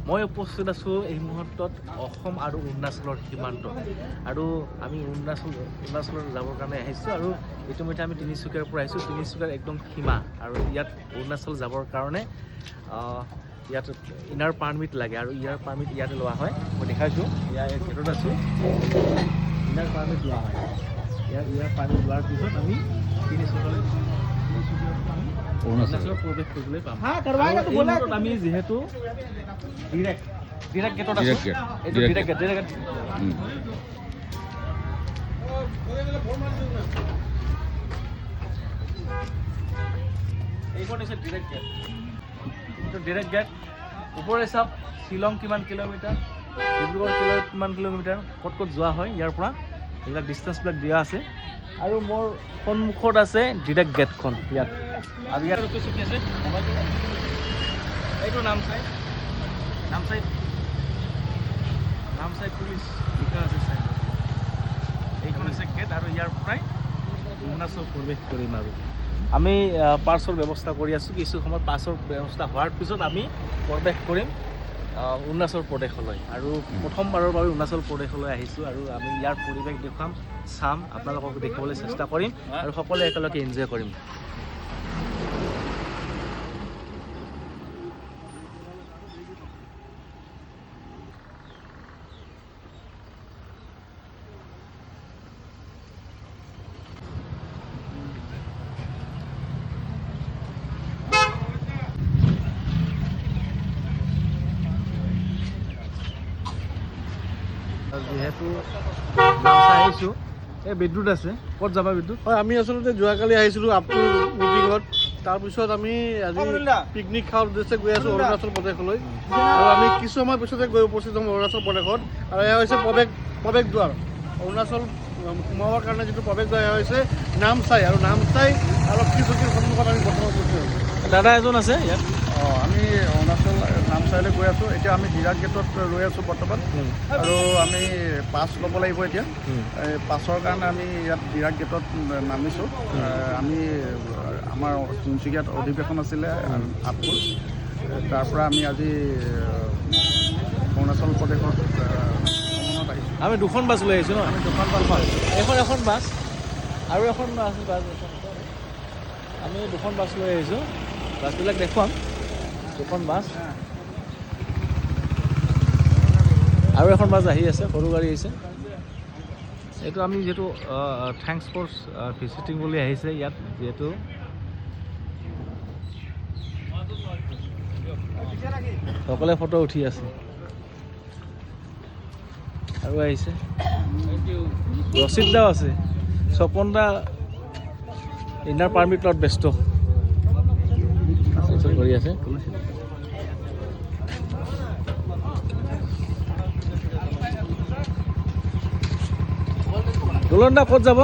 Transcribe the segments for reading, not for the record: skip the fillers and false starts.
মই উপস্থিত আছোঁ এই মুহূৰ্তত অসম আৰু অৰুণাচলৰ সীমান্ত আৰু আমি অৰুণাচলত যাবৰ কাৰণে আহিছোঁ আৰু ইতিমধ্যে আমি তিনিচুকীয়াৰ পৰা আহিছোঁ তিনিচুকীয়াৰ একদম সীমা আৰু ইয়াত অৰুণাচল যাবৰ কাৰণে ইয়াত ইনাৰ পাৰ্মিট লাগে আৰু ইয়াৰ পাৰ্মিট ইয়াতে লোৱা হয় মই দেখাইছোঁ ইয়াৰ গেটত আছোঁ ইনাৰ পাৰ্মিট লোৱা হয় ইয়াৰ পাৰ্মিট লোৱাৰ পিছত আমি অৰুণাচলত প্ৰৱেশ কৰিবলৈ পাম আমি যিহেতু ডিৰেক্ট গেটত আছোঁ এইটো ডিৰেক্ট গেট এইখন হৈছে ডিৰেক্ট গেট এইটো ডিৰেক্ট গেট ওপৰে চাওক শ্বিলং কিমান কিলোমিটাৰ ডিব্ৰুগড় কিমান কিলোমিটাৰ ক'ত যোৱা হয় ইয়াৰ পৰা এইবিলাক ডিষ্টেঞ্চবিলাক দিয়া আছে আৰু মোৰ সন্মুখত আছে ডিৰেক্ট গেটখন ইয়াত আৰু ইয়াত চকী আছে এইটো নামচাই পুলিচ লিখা আছে চাই এইখন হৈছে গেট আৰু ইয়াৰ পৰাই অৰুণাচল প্ৰৱেশ কৰিম আৰু আমি পাছৰ ব্যৱস্থা কৰি আছোঁ কিছু সময় পাছৰ ব্যৱস্থা হোৱাৰ পিছত আমি প্ৰৱেশ কৰিম অৰুণাচল প্ৰদেশলৈ আৰু প্ৰথমবাৰৰ বাবে অৰুণাচল প্ৰদেশলৈ আহিছোঁ আৰু আমি ইয়াৰ পৰিৱেশ দেখুৱাম চাম আপোনালোকক দেখিবলৈ চেষ্টা কৰিম আৰু সকলোৱে একেলগে এনজয় কৰিম যিহেতু নামচাই আহিছোঁ এই বিদ্যুৎ আছে ক'ত যাবা বিদ্যুৎ হয় আমি আচলতে যোৱাকালি আহিছিলোঁ আপুৰ মিটিঙত তাৰপিছত আমি আজি পিকনিক খাৱাৰ উদ্দেশ্যে গৈ আছোঁ অৰুণাচল প্ৰদেশলৈ আৰু আমি কিছু সময় পিছতে গৈ উপস্থিত হ'ম অৰুণাচল প্ৰদেশত আৰু এয়া হৈছে প্ৰৱেশ দুৱাৰ অৰুণাচল সোমাবৰ কাৰণে যিটো প্ৰৱেশ দ্বাৰ এয়া হৈছে নামচাই আৰু নামচাই আৰক্ষী চকীৰ সন্মুখত আমি বৰ্তমান উপস্থিত হৈছোঁ দাদা এজন আছে ইয়াত আমি অৰুণাচল নামচাইলৈ গৈ আছোঁ এতিয়া আমি ডিৰাক গেটত ৰৈ আছোঁ বৰ্তমান আৰু আমি পাছ ল'ব লাগিব এতিয়া পাছৰ কাৰণে আমি ইয়াত ডিৰাক গেটত নামিছোঁ আমি আমাৰ তিনিচুকীয়াত অধিৱেশন আছিলে আপুৰ তাৰ পৰা আমি আজি অৰুণাচল প্ৰদেশত ভ্ৰমণত আহিছোঁ আমি দুখন বাছ লৈ আহিছোঁ ন আমি দুখন বাছ এখন বাছ আৰু এখন বাছ আমি দুখন বাছ লৈ আহিছোঁ বাছবিলাক দেখুৱাম দুখন বাছ আৰু এখন বাছ আহি আছে সৰু গাড়ী আহিছে এইটো আমি যিহেতু থেংকছ ফৰ ভিজিটিং বুলি আহিছে ইয়াত যিহেতু সকলোৱে ফটো উঠি আছে আৰু আহিছে ৰচিদ দাও আছে স্বপন দা ইনাৰ পাৰ্মিট লোৱাত ব্যস্ত কৰি আছে দুলন দা ক'ত যাব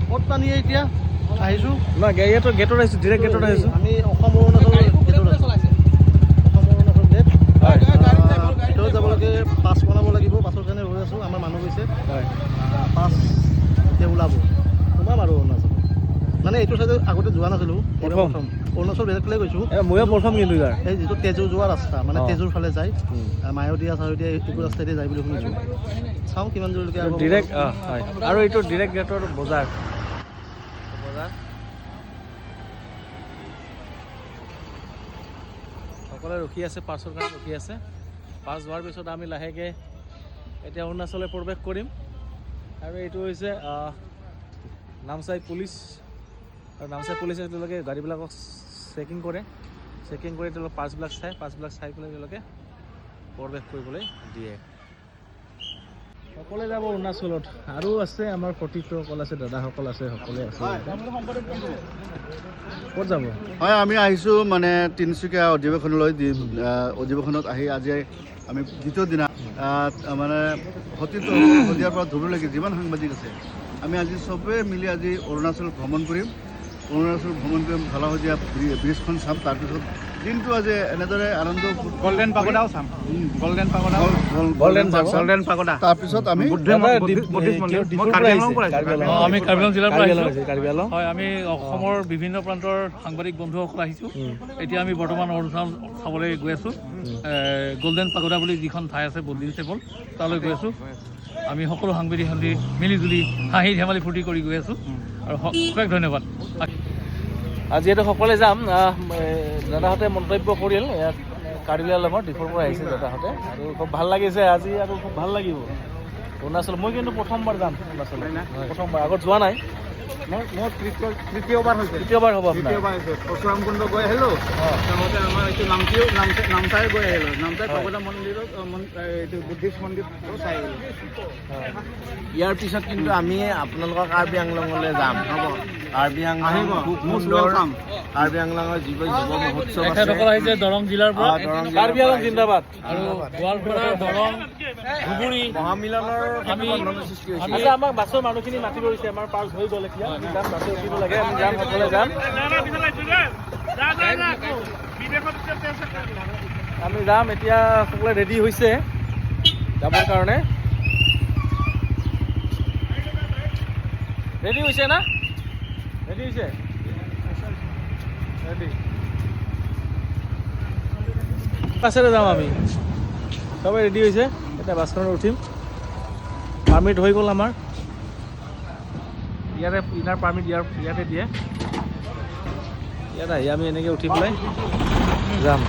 ক'ত টানি এতিয়া আহিছোঁ নহয় গেটত আহিছোঁ ডিৰেক্ট গেটত আহিছোঁ আমি অসম অৰুণাচল গেটত আছোঁ অসম অৰুণাচল গেট ভিতৰত যাব লাগে পাছ বনাব লাগিব পাছৰ কাৰণে ৰৈ আছোঁ আমাৰ মানুহ গৈছে হয় পাছ এতিয়া ওলাব সোমাম আৰু অৰুণাচল মানে এইটো চাইডে আগতে যোৱা নাছিলোঁ প্ৰথম অৰুণাচল বেলেগফালে গৈছোঁ ময়ো প্ৰথম কিন্তু ইয়াৰ এই যিটো তেজু যোৱা ৰাস্তা মানে তেজুৰ ফালে যায় মায়তীয়া চায়তীয়া এইটো ৰাস্তাইদি যায় বুলি শুনিছোঁ চাওঁ কিমান দূৰলৈকে ডিৰেক্ট হয় আৰু এইটো ডিৰেক্ট গেটৰ বজাৰ সকলোৱে ৰখি আছে পাছৰ কাৰণে ৰখি আছে পাছ হোৱাৰ পিছত আমি লাহেকৈ এতিয়া অৰুণাচললৈ প্ৰৱেশ কৰিম আৰু এইটো হৈছে নামচাই পুলিচ আৰু নামচাই পুলিচে তেওঁলোকে গাড়ীবিলাকক চেকিং কৰি তেওঁলোকে পাছবিলাক চাই পেলাই তেওঁলোকে প্ৰৱেশ কৰিবলৈ দিয়ে সকলোৱে যাব অৰুণাচলত আৰু আছে আমাৰ সতীৰ্থসকল আছে দাদাসকল আছে সকলোৱে আছে ক'ত যাব হয় আমি আহিছোঁ মানে তিনিচুকীয়া অধিৱেশনলৈ অধিৱেশনত আহি আজি আমি দ্বিতীয় দিনা মানে শদিয়াৰ পৰা ধুৰুলৈকে যিমান সাংবাদিক আছে আমি আজি চবেই মিলি আজি অৰুণাচল ভ্ৰমণ কৰিম ধলা শদিয়া ব্ৰিজখন চাম তাৰপিছত দিনটো আজি এনেদৰে আনন্দ গল্ডেন পাগোডাও চাম গল্ডেন পাগোডা গল্ডেন পাগোডা তাৰপিছত আমি বুদ্ধিষ্ট মন্দিৰ মই কাৰ্বি আংলং পৰা আহিছোঁ আমি কাৰ্বি আংলং জিলাৰ পৰা আহিছোঁ কাৰ্বি আংলং হয় আমি অসমৰ বিভিন্ন প্ৰান্তৰ সাংবাদিক বন্ধুসকল আহিছোঁ এতিয়া আমি বৰ্তমান অৰুণাচল চাবলৈ গৈ আছোঁ গল্ডেন পাগোডা বুলি যিখন ঠাই আছে বুদ্ধিষ্ট টেম্পল তালৈ গৈ আছোঁ আমি সকলো সাংবাদিক সন্ধি মিলিজুলি হাঁহি ধেমালি ফূৰ্তি কৰি গৈ আছোঁ আৰু অশেষ ধন্যবাদ আজি যিহেতু সকলোৱে যাম দাদাহঁতে মন্তব্য কৰিল ইয়াত কাৰ্বি আংলঙৰ দিশৰ পৰা আহিছে দাদাহঁতে আৰু খুব ভাল লাগিছে আজি আৰু খুব ভাল লাগিব অৰুণাচল মই কিন্তু প্ৰথমবাৰ যাম অৰুণাচল প্ৰথমবাৰ আগত যোৱা নাই মোৰ তৃতীয়বাৰ হৈছে তৃতীয়বাৰ হ'ব আপোনাৰ তৃতীয়বাৰ হৈছে পৰশুৰাম কুণ্ড গৈ আহিলোঁ লগতে আমাৰ এইটো নামচাই গৈ আহিলোঁ নামচাই পাগোডা মন্দিৰত এইটো বুদ্ধিষ্ট মন্দিৰ চাই আহিলোঁ ইয়াৰ পিছত কিন্তু আমি আপোনালোকৰ কাৰ্বি আংলঙলৈ যাম কাৰ্বি আংলং আহিব খুব মোৰ সুন্দৰ কাম কাৰ্বি আংলঙৰ যুৱ মহোৎসৱ আছে তেখেতসকল আহিছে দৰং জিলাৰ পৰা কাৰ্বি আংলং জিন্দাবাদ আৰু গোৱালপাৰা দৰং ধুবুৰী মহামিলনৰ আমি সৃষ্টি হৈছে আচ্ছা আমাক বাছৰ মানুহখিনি মাতিব দিছে আমাৰ পাৰ্চ হৈ গ'ল এতিয়া আমি যাম বাছে উঠিব লাগে আমি যাম সকলোৱে যাম আমি যাম এতিয়া সকলোৱে ৰেডি হৈছে যাবৰ কাৰণে ৰেডি হৈছে না ৰেডি হৈছে ৰেডি বাছেৰে যাম আমি চবেই ৰেডি হৈছে এতিয়া বাছখনত উঠিম পাৰ্মিট হৈ গ'ল আমাৰ ইয়াতে ইনাৰ পাৰ্মিট ইয়াতে দিয়ে ইয়াত আহি আমি এনেকৈ উঠি পেলাই যাম